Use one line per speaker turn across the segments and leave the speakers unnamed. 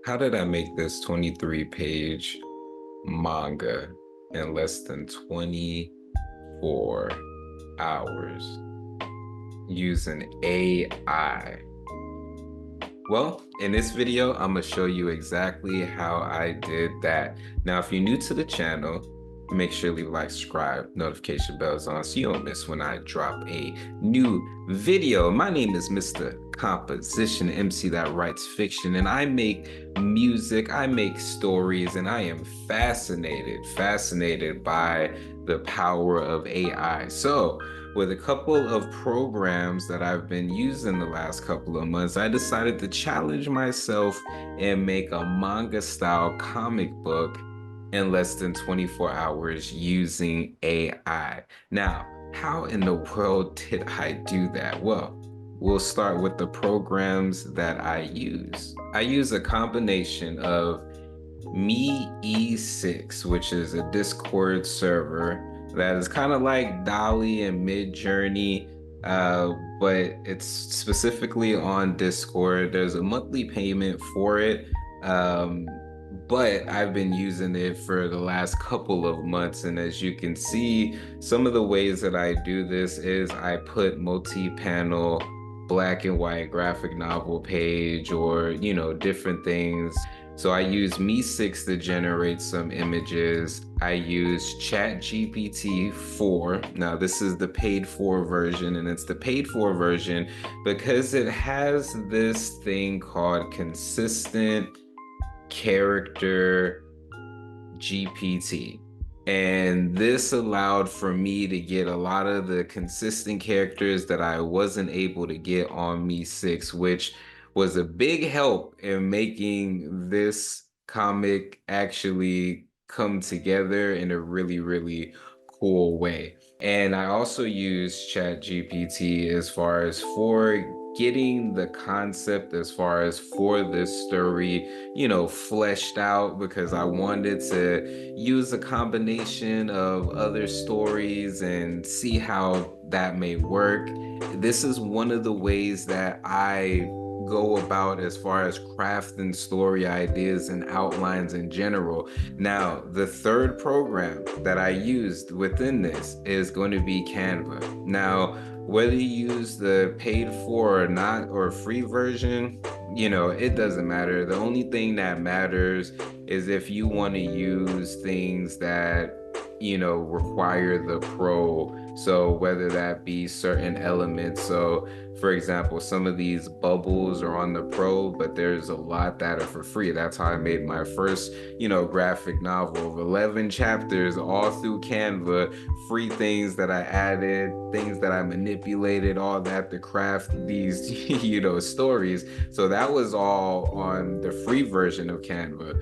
How did I make this 23-page manga in less than 24 hours using AI? Well, in this video, I'm gonna show you exactly how I did that. Now, if you're new to the channel, make sure to leave a like, subscribe, notification bells on so you don't miss when I drop a new video. My name is Mr. Composition MC that writes fiction, and I make music, I make stories, and I am fascinated by the power of AI. So, with a couple of programs that I've been using the last couple of months, I decided to challenge myself and make a manga-style comic book in less than 24 hours using AI. Now, how in the world did I do that? Well, we'll start with the programs that I use. I use a combination of Me E6, which is a Discord server that is kind of like Dolly and Midjourney, but it's specifically on Discord. There's a monthly payment for it, but I've been using it for the last couple of months. And as you can see, some of the ways that I do this is I put multi-panel black and white graphic novel page or, different things. So I use Me6 to generate some images. I use ChatGPT 4. Now this is the paid for version, and it's the paid for version because it has this thing called consistent character GPT. And this allowed for me to get a lot of the consistent characters that I wasn't able to get on Me6, which was a big help in making this comic actually come together in a really cool way. And I also use ChatGPT as far as for getting the concept as far as for this story, fleshed out, because I wanted to use a combination of other stories and see how that may work. This is one of the ways that I go about as far as crafting story ideas and outlines in general. Now, the third program that I used within this is going to be Canva. Now, whether you use the paid for or not or free version, it doesn't matter. The only thing that matters is if you want to use things that require the pro. So whether that be certain elements, so for example, some of these bubbles are on the pro, but there's a lot that are for free. That's how I made my first graphic novel of 11 chapters all through Canva. Free things that I added, things that I manipulated, all that to craft these stories. So that was all on the free version of Canva.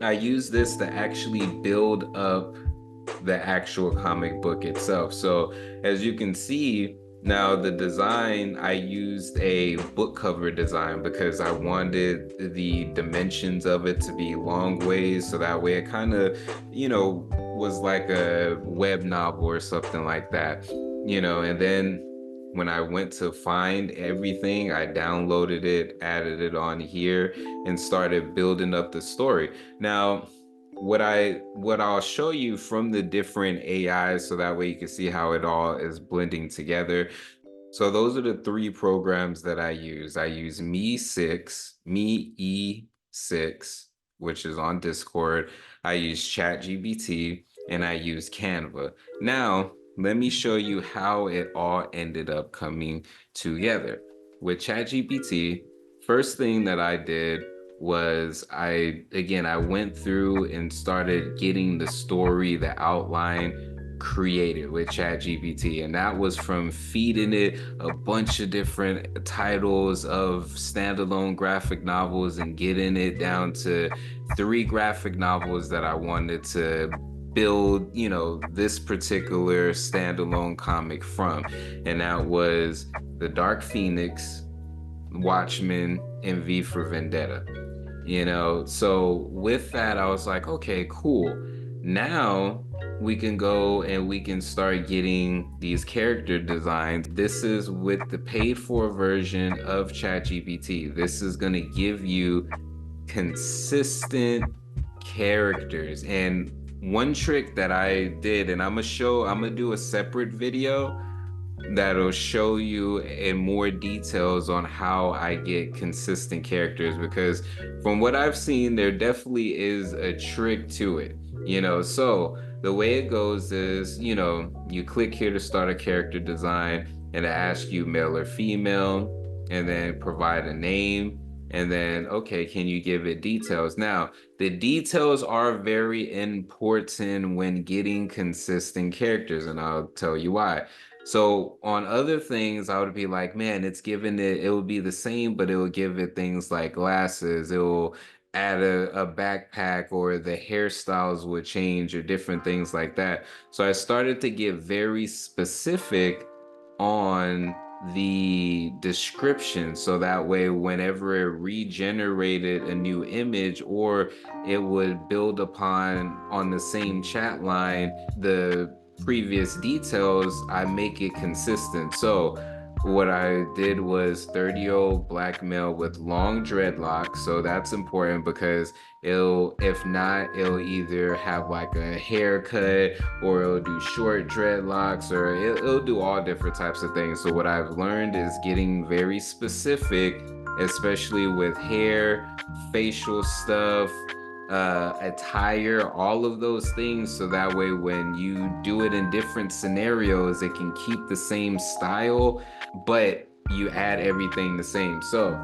I use this to actually build up the actual comic book itself. So as you can see, now the design, I used a book cover design because I wanted the dimensions of it to be long ways, so that way it kind of, was like a web novel or something like that, and then when I went to find everything, I downloaded it, added it on here, and started building up the story. Now, what I'll show you from the different AIs so that way you can see how it all is blending together. So those are the three programs that I use. I use Me6, Me E6, which is on Discord. I use ChatGPT, and I use Canva. Now, let me show you how it all ended up coming together. With ChatGPT, first thing that I did was I went through and started getting the story, the outline created with ChatGPT, and that was from feeding it a bunch of different titles of standalone graphic novels and getting it down to 3 graphic novels that I wanted to build, this particular standalone comic from. And that was The Dark Phoenix, Watchmen, and V for Vendetta. So with that, I was like, okay, cool. Now we can go and we can start getting these character designs. This is with the paid for version of ChatGPT. This is going to give you consistent characters. And one trick that I did, and I'm gonna do a separate video that'll show you in more details on how I get consistent characters, because from what I've seen, there definitely is a trick to it. So the way it goes is, you click here to start a character design, and it asks you male or female, and then provide a name, and then, okay, can you give it details? Now, the details are very important when getting consistent characters, and I'll tell you why. So on other things, I would be like, man, it would be the same, but it will give it things like glasses. It will add a backpack, or the hairstyles would change, or different things like that. So I started to get very specific on the description. So that way, whenever it regenerated a new image, or it would build upon on the same chat line, the previous details, I make it consistent. So what I did was 30-year-old black male with long dreadlocks. So that's important, because if not, it'll either have like a haircut, or it'll do short dreadlocks, or it'll do all different types of things. So what I've learned is getting very specific, especially with hair, facial stuff, attire, all of those things, so that way when you do it in different scenarios, it can keep the same style, but you add everything the same. So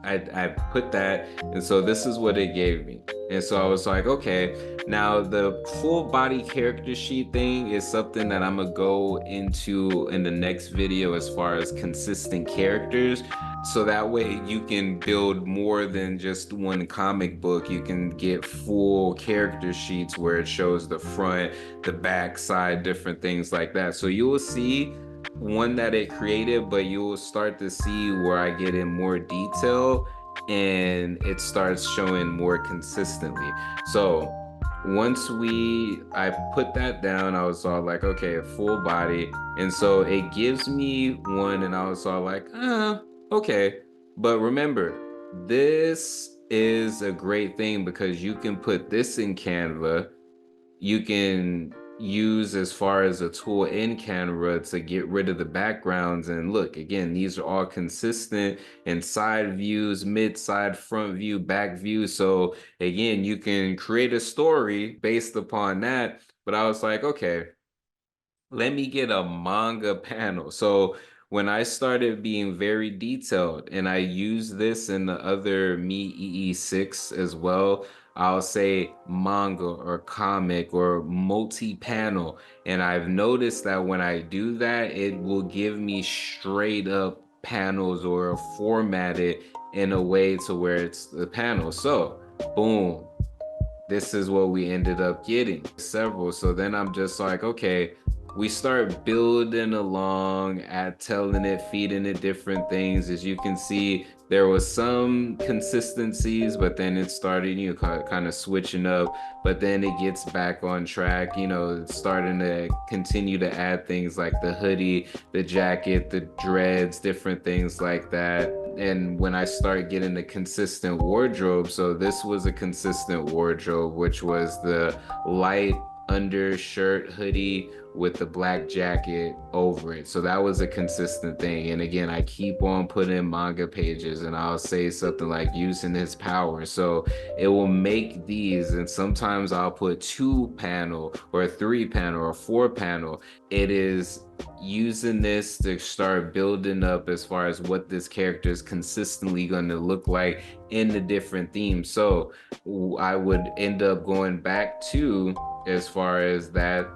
I put that, and so this is what it gave me. And so I was like, okay, now the full body character sheet thing is something that I'm gonna go into in the next video, as far as consistent characters. So that way you can build more than just one comic book. You can get full character sheets where it shows the front, the back, side, different things like that. So you will see one that it created, but you will start to see where I get in more detail, and it starts showing more consistently. So I put that down, I was all like, okay, a full body. And so it gives me one, and I was all like, okay. But remember, this is a great thing, because you can put this in Canva. You can use as far as a tool in Canva to get rid of the backgrounds. And look, again, these are all consistent in side views, mid, side, front view, back view. So again, you can create a story based upon that. But I was like, okay, let me get a manga panel. So when I started being very detailed, and I use this in the other Me EE6 as well, I'll say manga or comic or multi-panel. And I've noticed that when I do that, it will give me straight up panels, or format it in a way to where it's the panel. So boom, this is what we ended up getting, several. So then I'm just like, okay, we start building along at telling it, feeding it different things. As you can see, there was some consistencies, but then it started, kind of switching up, but then it gets back on track. It's starting to continue to add things like the hoodie, the jacket, the dreads, different things like that. And when I start getting the consistent wardrobe, so this was a consistent wardrobe, which was the light undershirt hoodie with the black jacket over it. So that was a consistent thing. And again, I keep on putting manga pages, and I'll say something like using his power. So it will make these, and sometimes I'll put 2 panel or a 3 panel or 4 panel. It is using this to start building up as far as what this character is consistently going to look like in the different themes. So I would end up going back to, as far as that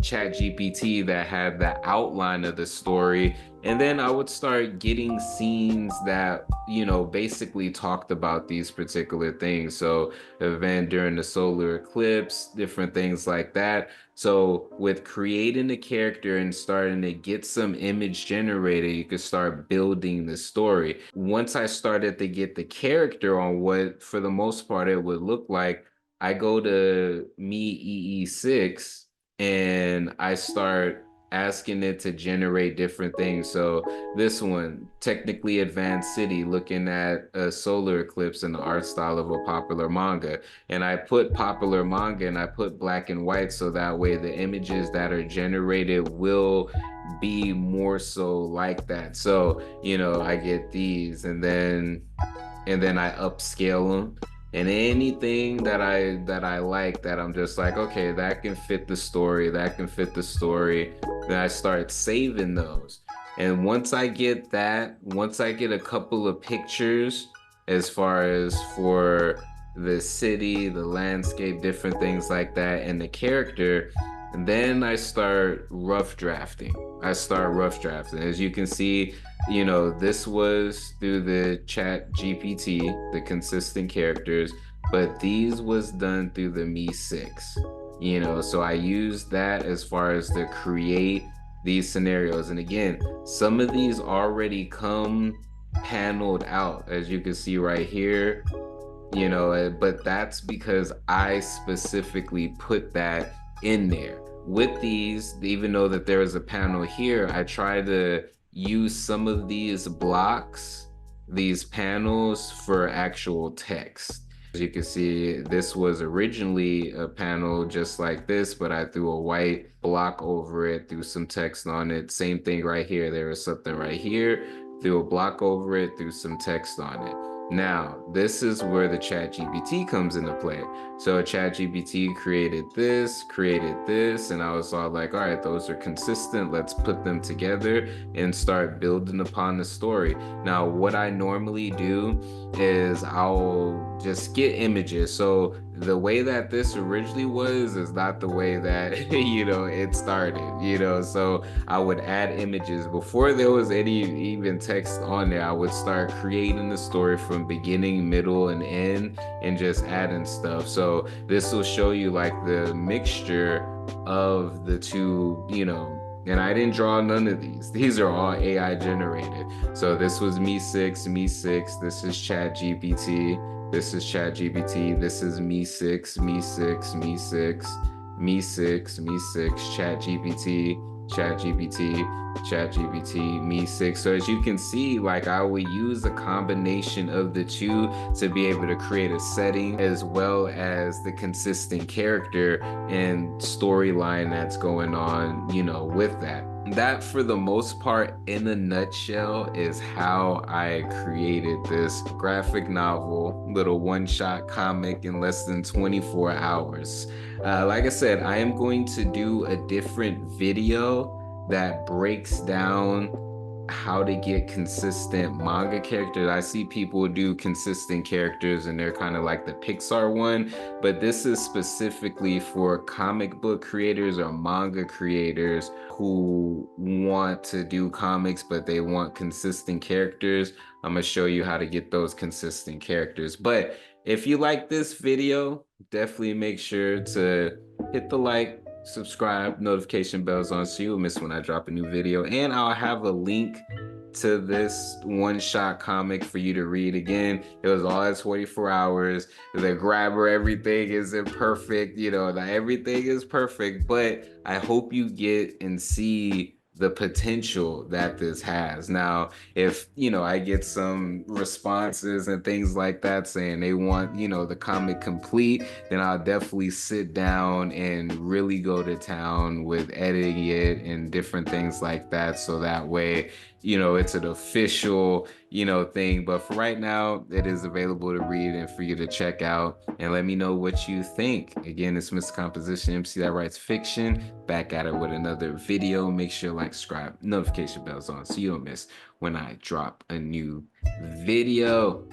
chat GPT that had the outline of the story, and then I would start getting scenes that basically talked about these particular things. So event during the solar eclipse, different things like that. So with creating the character and starting to get some image generated, you could start building the story. Once I started to get the character on what for the most part it would look like, I go to Me EE6, and I start asking it to generate different things. So this one, technically advanced city, looking at a solar eclipse in the art style of a popular manga. And I put popular manga and I put black and white so that way the images that are generated will be more so like that. So, I get these and then I upscale them. And anything that I like that I'm just like, okay, that can fit the story, that can fit the story, then I start saving those. And once I get a couple of pictures as far as for the city, the landscape, different things like that, and the character, and then I start rough drafting. As you can see, this was through the chat GPT, the consistent characters, but these was done through the Me 6. So I used that as far as to create these scenarios. And again, some of these already come paneled out, as you can see right here, but that's because I specifically put that in there. With these, even though that there is a panel here, I try to use some of these blocks, these panels for actual text. As you can see, this was originally a panel just like this, but I threw a white block over it, threw some text on it. Same thing right here. There was something right here, threw a block over it, threw some text on it. Now, this is where the ChatGPT comes into play. So ChatGPT created this, and I was all like, all right, those are consistent. Let's put them together and start building upon the story. Now, what I normally do is I'll just get images. So the way that this originally was is not the way that, it started. So I would add images before there was any even text on there. I would start creating the story from beginning, middle, and end, and just adding stuff. So this will show you like the mixture of the two, and I didn't draw none of these. These are all AI generated. So this was Me 6, this is ChatGPT, this is ChatGPT, this is Me 6, ChatGPT, Me 6. So as you can see, like I would use a combination of the two to be able to create a setting as well as the consistent character and storyline that's going on, with that. That, for the most part, in a nutshell, is how I created this graphic novel, little one-shot comic in less than 24 hours. Like I said, I am going to do a different video that breaks down how to get consistent manga characters. I see people do consistent characters and they're kind of like the Pixar one, but this is specifically for comic book creators or manga creators who want to do comics, but they want consistent characters. I'm gonna show you how to get those consistent characters. But if you like this video, definitely make sure to hit the like, subscribe, notification bells on so you'll miss when I drop a new video. And I'll have a link to this one-shot comic for you to read. Again, it was all at 24 hours. The grabber, everything isn't perfect, not everything is perfect, but I hope you get and see the potential that this has. Now, if, I get some responses and things like that saying they want, the comic complete, then I'll definitely sit down and really go to town with editing it and different things like that. So that way, it's an official, thing. But for right now, it is available to read and for you to check out. And let me know what you think. Again, it's Mr. Composition MC that writes fiction. Back at it with another video. Make sure to like, subscribe, notification bells on so you don't miss when I drop a new video.